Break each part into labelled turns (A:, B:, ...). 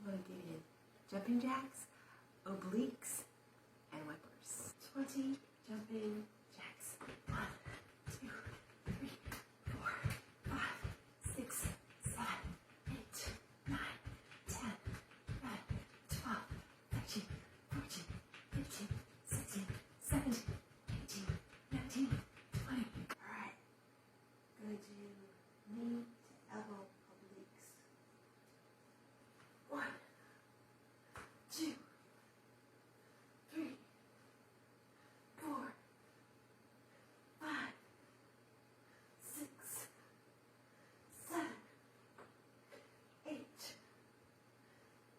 A: want to get in jumping jacks, obliques, and whippers. 20 jumping jacks. 1, 2, 3, 4, 5, 6, 7, 8, 9, 10, 11, 12, 13, 14, 15, 16, 17, 18, 19, 20. All right. Going to knee to elbow obliques. 1, 2, 3, 4, 5, 6, 7, 8,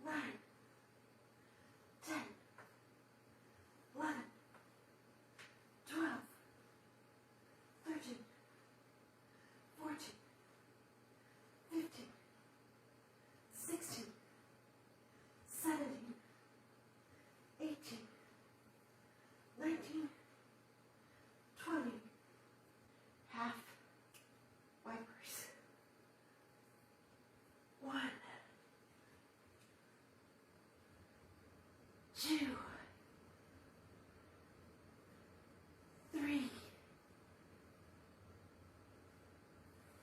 A: 9, 10, 11, 12, 13, 14, 15, 16, 17, 18, 19, 20. Half wipers. 1, 2, 3,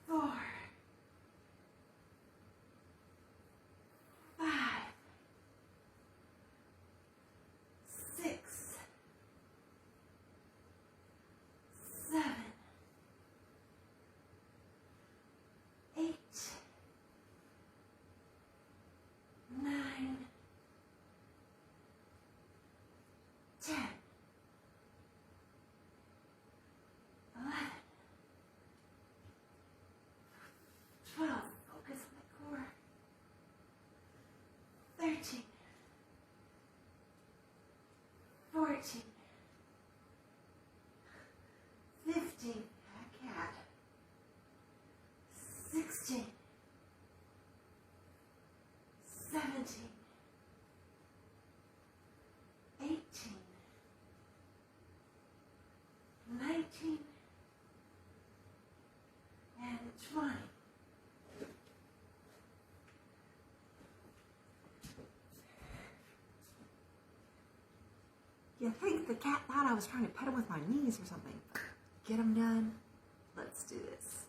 A: 4, 5, 6, 7, 8, 9, 10, 11, 12. Focus on the core. 13, 14, 15, cat. 16, 17, 18, 19, and 20. You think the cat thought I was trying to pet him with my knees or something. Get him done. Let's do this.